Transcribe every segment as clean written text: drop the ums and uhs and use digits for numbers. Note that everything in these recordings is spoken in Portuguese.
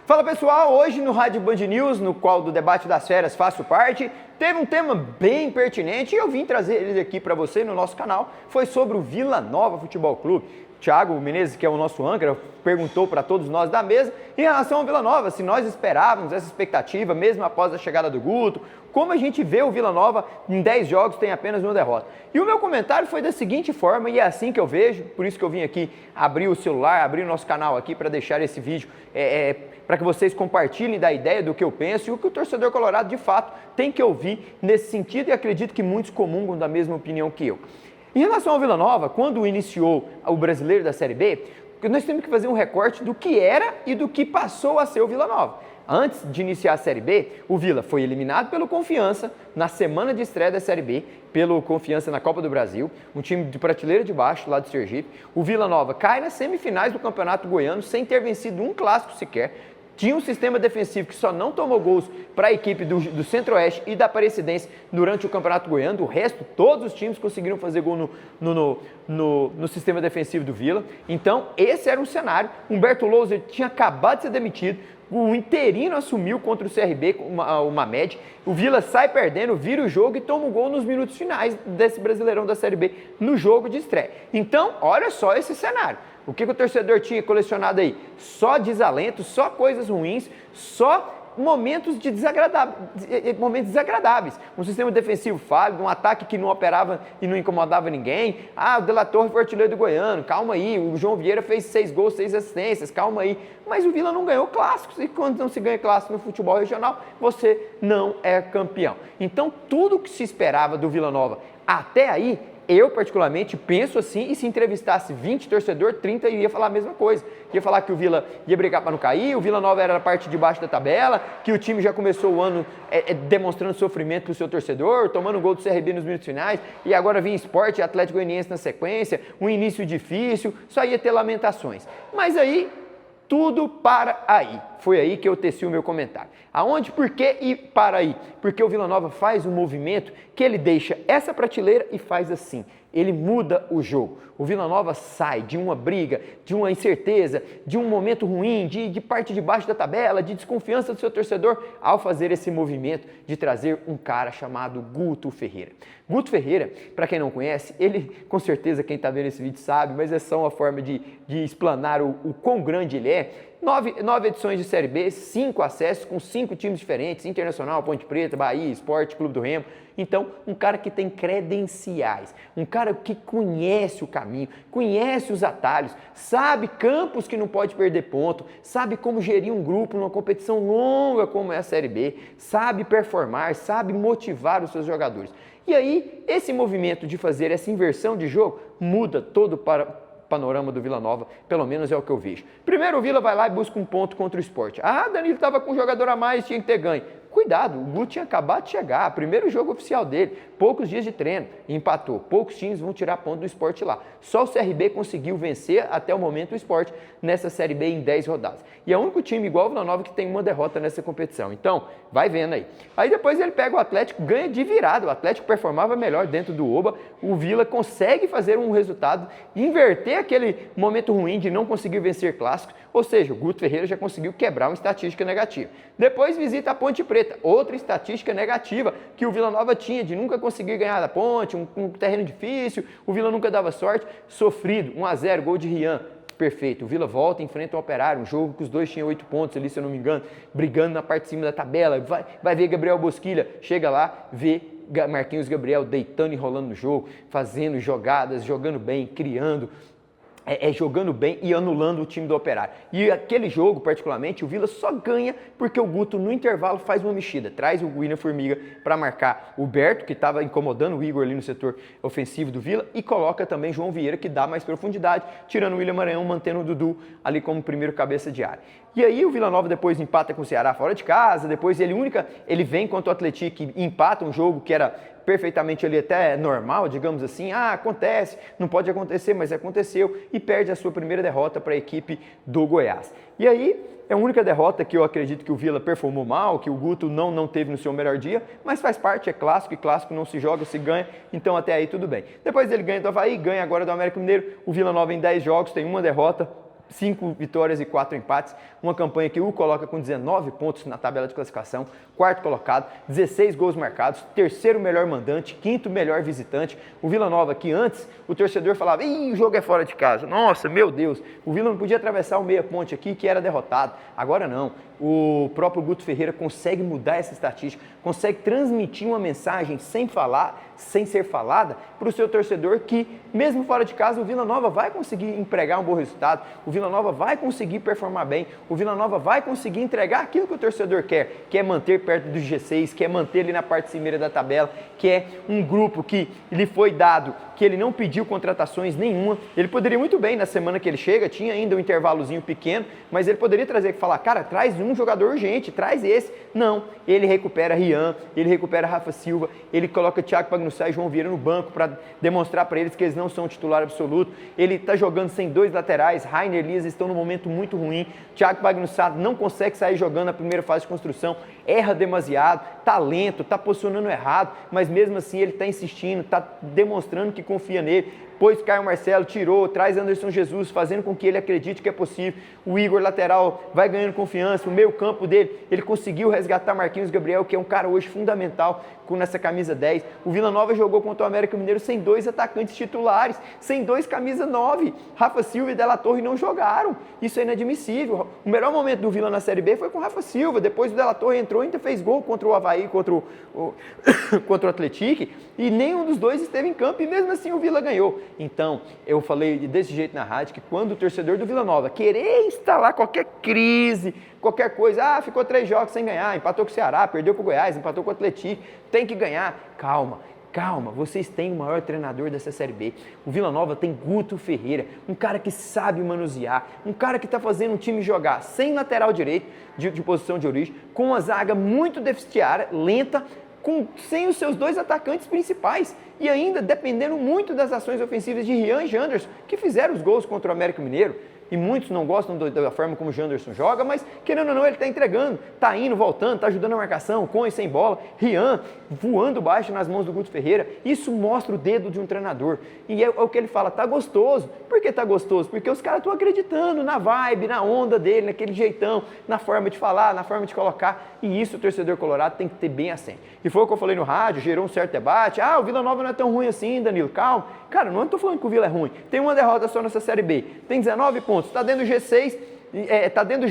Fala pessoal, hoje no Rádio Band News, no qual do debate das férias faço parte, teve um tema bem pertinente e eu vim trazer ele aqui para você no nosso canal. Foi sobre o Vila Nova Futebol Clube. Thiago Menezes, que é o nosso âncora, perguntou para todos nós da mesa em relação ao Vila Nova, se nós esperávamos essa expectativa, mesmo após a chegada do Guto, como a gente vê o Vila Nova em 10 jogos tem apenas uma derrota. E o meu comentário foi da seguinte forma, e é assim que eu vejo, por isso que eu vim aqui abrir o celular, abrir o nosso canal aqui para deixar esse vídeo, para que vocês compartilhem da ideia do que eu penso e o que o torcedor colorado de fato tem que ouvir nesse sentido, e acredito que muitos comungam da mesma opinião que eu. Em relação ao Vila Nova, quando iniciou o Brasileiro da Série B, nós temos que fazer um recorte do que era e do que passou a ser o Vila Nova. Antes de iniciar a Série B, o Vila foi eliminado pelo Confiança na semana de estreia da Série B, pelo Confiança na Copa do Brasil, um time de prateleira de baixo lá do Sergipe. O Vila Nova cai nas semifinais do Campeonato Goiano sem ter vencido um clássico sequer. Tinha um sistema defensivo que só não tomou gols para a equipe do Centro-Oeste e da Aparecidense durante o Campeonato Goiano. O resto, todos os times conseguiram fazer gol no sistema defensivo do Vila. Então, esse era um cenário. Humberto Louser tinha acabado de ser demitido. O interino assumiu contra o CRB, o Mamed. O Vila sai perdendo, vira o jogo e toma o gol nos minutos finais desse Brasileirão da Série B no jogo de estreia. Então, olha só esse cenário. O que o torcedor tinha colecionado aí? Só desalento, só coisas ruins, só momentos desagradáveis. Um sistema defensivo falho, um ataque que não operava e não incomodava ninguém. O De La Torre foi artilheiro do Goiano, calma aí. O João Vieira fez 6 gols, 6 assistências, calma aí. Mas o Vila não ganhou clássicos, e quando não se ganha clássico no futebol regional, você não é campeão. Então, tudo que se esperava do Vila Nova até aí, eu, particularmente, penso assim, e se entrevistasse 20 torcedor, 30 iria falar a mesma coisa. Ia falar que o Vila ia brigar para não cair, o Vila Nova era a parte de baixo da tabela, que o time já começou o ano demonstrando sofrimento para o seu torcedor, tomando gol do CRB nos minutos finais, e agora vinha Sport e Atlético Goianiense na sequência, um início difícil, só ia ter lamentações. Mas aí, tudo para aí. Foi aí que eu teci o meu comentário. Aonde, por quê e para aí? Porque o Vila Nova faz um movimento que ele deixa essa prateleira e faz assim. Ele muda o jogo. O Vila Nova sai de uma briga, de uma incerteza, de um momento ruim, de parte de baixo da tabela, de desconfiança do seu torcedor, ao fazer esse movimento de trazer um cara chamado Guto Ferreira. Guto Ferreira, para quem não conhece, ele, com certeza quem está vendo esse vídeo sabe, mas é só uma forma de explanar o quão grande ele é. 9 edições de Série B, 5 acessos com 5 times diferentes, Internacional, Ponte Preta, Bahia, Sport, Clube do Remo. Então, um cara que tem credenciais, um cara que conhece o caminho, conhece os atalhos, sabe campos que não pode perder ponto, sabe como gerir um grupo numa competição longa como é a Série B, sabe performar, sabe motivar os seus jogadores. E aí, esse movimento de fazer essa inversão de jogo muda todo o panorama do Vila Nova, pelo menos é o que eu vejo. Primeiro o Vila vai lá e busca um ponto contra o Sport. Danilo estava com um jogador a mais, tinha que ter ganho. Cuidado, o Guto tinha acabado de chegar, primeiro jogo oficial dele, poucos dias de treino, empatou. Poucos times vão tirar ponto do Sport lá. Só o CRB conseguiu vencer até o momento o Sport nessa Série B em 10 rodadas. E é o único time igual o Vila Nova que tem uma derrota nessa competição. Então, vai vendo aí. Aí depois ele pega o Atlético, ganha de virada. O Atlético performava melhor dentro do Oba. O Vila consegue fazer um resultado, inverter aquele momento ruim de não conseguir vencer clássicos. Ou seja, o Guto Ferreira já conseguiu quebrar uma estatística negativa. Depois visita a Ponte Preta, outra estatística negativa que o Vila Nova tinha de nunca conseguir ganhar da Ponte, um terreno difícil, o Vila nunca dava sorte, sofrido, 1-0, gol de Rian. Perfeito, o Vila volta, enfrenta o Operário, um jogo que os dois tinham 8 pontos ali, se eu não me engano, brigando na parte de cima da tabela, vai ver Gabriel Bosquilha, chega lá, vê Marquinhos Gabriel deitando e rolando no jogo, fazendo jogadas, jogando bem, criando, jogando bem e anulando o time do Operário. E aquele jogo, particularmente, o Vila só ganha porque o Guto, no intervalo, faz uma mexida. Traz o William Formiga para marcar o Berto, que estava incomodando o Igor ali no setor ofensivo do Vila, e coloca também João Vieira, que dá mais profundidade, tirando o William Maranhão, mantendo o Dudu ali como primeiro cabeça de área. E aí o Vila Nova depois empata com o Ceará fora de casa, depois ele vem contra o Atlético e empata um jogo que era perfeitamente ali até normal, digamos assim, acontece, não pode acontecer, mas aconteceu, e perde a sua primeira derrota para a equipe do Goiás. E aí, é a única derrota que eu acredito que o Vila performou mal, que o Guto não teve no seu melhor dia, mas faz parte, é clássico, e clássico não se joga, se ganha, então até aí tudo bem. Depois ele ganha do Avaí, ganha agora do América Mineiro, o Vila Nova em 10 jogos tem uma derrota, 5 vitórias e 4 empates, uma campanha que o coloca com 19 pontos na tabela de classificação, quarto colocado, 16 gols marcados, terceiro melhor mandante, quinto melhor visitante. O Vila Nova, que antes o torcedor falava, o jogo é fora de casa, nossa, meu Deus, o Vila não podia atravessar o meia ponte aqui que era derrotado, agora não. O próprio Guto Ferreira consegue mudar essa estatística, consegue transmitir uma mensagem sem falar, sem ser falada, para o seu torcedor que, mesmo fora de casa, o Vila Nova vai conseguir empregar um bom resultado, o Vila Nova vai conseguir performar bem, o Vila Nova vai conseguir entregar aquilo que o torcedor quer, que é manter perto do G6, que é manter ele na parte cimeira da tabela, que é um grupo que lhe foi dado, que ele não pediu contratações nenhuma. Ele poderia muito bem, na semana que ele chega, tinha ainda um intervalozinho pequeno, mas ele poderia trazer, falar, cara, traz um jogador urgente, traz esse. Não, ele recupera Rian, ele recupera Rafa Silva, ele coloca Thiago Pagnussá e João Vieira no banco para demonstrar para eles que eles não são titular absoluto. Ele está jogando sem dois laterais, Rainer e Elias estão num momento muito ruim, Thiago Pagnussá não consegue sair jogando na primeira fase de construção, erra demasiado, tá lento, tá posicionando errado, mas mesmo assim ele está insistindo, está demonstrando que confia nele. Pôs Caio Marcelo, tirou, traz Anderson Jesus, fazendo com que ele acredite que é possível. O Igor, lateral, vai ganhando confiança. O meio campo dele, ele conseguiu resgatar Marquinhos Gabriel, que é um cara hoje fundamental nessa camisa 10. O Vila Nova jogou contra o América Mineiro sem dois atacantes titulares, sem dois camisa 9. Rafa Silva e Della Torre não jogaram. Isso é inadmissível. O melhor momento do Vila na Série B foi com o Rafa Silva. Depois o Della Torre entrou e ainda fez gol contra o Avaí, contra o Atlético, e nenhum dos dois esteve em campo, e mesmo assim o Vila ganhou. Então, eu falei desse jeito na rádio, que quando o torcedor do Vila Nova querer instalar qualquer crise, qualquer coisa, ficou 3 jogos sem ganhar, empatou com o Ceará, perdeu com o Goiás, empatou com o Atlético, tem que ganhar. Calma, vocês têm o maior treinador dessa Série B. O Vila Nova tem Guto Ferreira, um cara que sabe manusear, um cara que está fazendo o time jogar sem lateral direito, de posição de origem, com uma zaga muito deficitária, lenta, sem os seus dois atacantes principais e ainda dependendo muito das ações ofensivas de Rian e Janderson, que fizeram os gols contra o América Mineiro. E muitos não gostam da forma como o Janderson joga, mas querendo ou não, ele está entregando, está indo, voltando, está ajudando a marcação, com e sem bola. Rian voando baixo nas mãos do Guto Ferreira. Isso mostra o dedo de um treinador. E é o que ele fala, tá gostoso. Por que tá gostoso? Porque os caras estão acreditando na vibe, na onda dele, naquele jeitão, na forma de falar, na forma de colocar. E isso o torcedor colorado tem que ter bem assente. E foi o que eu falei no rádio, gerou um certo debate. O Vila Nova não é tão ruim assim, Danilo, calma. Cara, não estou falando que o Vila é ruim. Tem uma derrota só nessa Série B. Tem 19 pontos, está dentro do G6, está dentro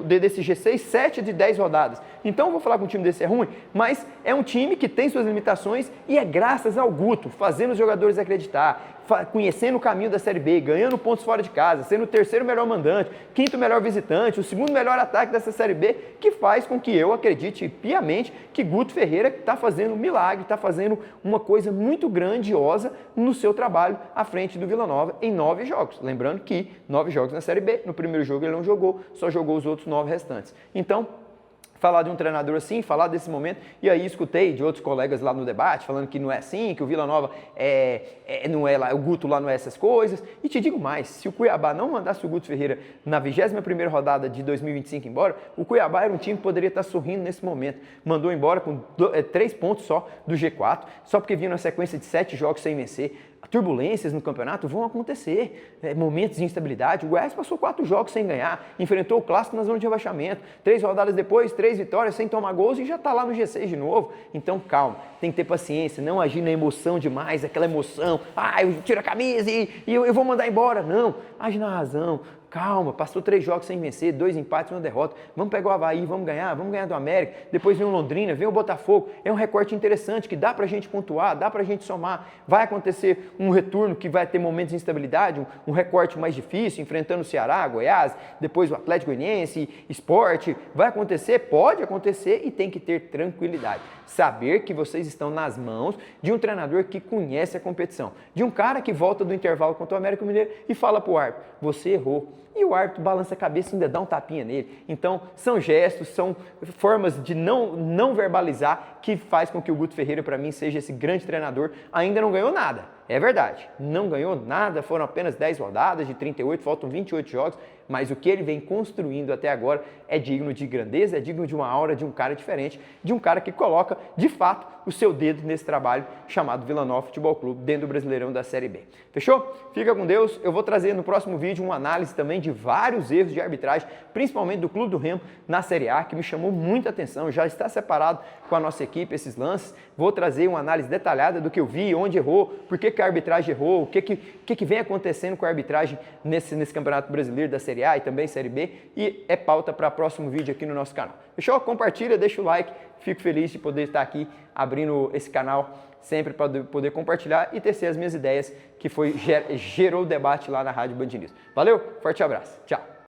desse G6, 7 de 10 rodadas. Então, eu vou falar que um time desse é ruim, mas é um time que tem suas limitações e é graças ao Guto, fazendo os jogadores acreditar, conhecendo o caminho da Série B, ganhando pontos fora de casa, sendo o terceiro melhor mandante, quinto melhor visitante, o segundo melhor ataque dessa Série B, que faz com que eu acredite piamente que Guto Ferreira está fazendo um milagre, está fazendo uma coisa muito grandiosa no seu trabalho à frente do Vila Nova em 9 jogos. Lembrando que 9 jogos na Série B, no primeiro jogo ele não jogou, só jogou os outros 9 restantes. Então, falar de um treinador assim, falar desse momento, e aí escutei de outros colegas lá no debate, falando que não é assim, que o Vila Nova não é lá, o Guto lá não é essas coisas, e te digo mais, se o Cuiabá não mandasse o Guto Ferreira na 21ª rodada de 2025 embora, o Cuiabá era um time que poderia estar sorrindo nesse momento, mandou embora com 3 pontos só do G4, só porque vinha na sequência de 7 jogos sem vencer. Turbulências no campeonato vão acontecer, momentos de instabilidade. O Goiás passou 4 jogos sem ganhar, enfrentou o Clássico na zona de rebaixamento, 3 rodadas depois, 3 vitórias sem tomar gols e já está lá no G6 de novo. Então calma, tem que ter paciência, não agir na emoção demais, aquela emoção, eu tiro a camisa e eu vou mandar embora. Não, age na razão. Calma, passou 3 jogos sem vencer, 2 empates e 1 derrota. Vamos pegar o Avaí, vamos ganhar do América. Depois vem o Londrina, vem o Botafogo. É um recorte interessante que dá pra gente pontuar, dá pra gente somar. Vai acontecer um retorno que vai ter momentos de instabilidade, um recorte mais difícil, enfrentando o Ceará, Goiás, depois o Atlético Goianiense, Sport. Vai acontecer? Pode acontecer e tem que ter tranquilidade. Saber que vocês estão nas mãos de um treinador que conhece a competição. De um cara que volta do intervalo contra o América Mineiro e fala pro árbitro, você errou. E o árbitro balança a cabeça e ainda dá um tapinha nele. Então, são gestos, são formas de não verbalizar que faz com que o Guto Ferreira, para mim, seja esse grande treinador. Ainda não ganhou nada, é verdade. Não ganhou nada, foram apenas 10 rodadas de 38, faltam 28 jogos. Mas o que ele vem construindo até agora é digno de grandeza, é digno de uma aura de um cara diferente, de um cara que coloca, de fato, o seu dedo nesse trabalho chamado Vila Nova Futebol Clube, dentro do Brasileirão da Série B. Fechou? Fica com Deus. Eu vou trazer no próximo vídeo uma análise também de vários erros de arbitragem, principalmente do Clube do Remo na Série A, que me chamou muita atenção. Já está separado com a nossa equipe esses lances. Vou trazer uma análise detalhada do que eu vi, onde errou, por que a arbitragem errou, o que vem acontecendo com a arbitragem nesse Campeonato Brasileiro da Série A e também Série B. E é pauta para o próximo vídeo aqui no nosso canal. Fechou? Compartilha, deixa o like. Fico feliz de poder estar aqui abrindo esse canal sempre para poder compartilhar e tecer as minhas ideias que gerou o debate lá na Rádio Band News. Valeu, forte abraço, tchau!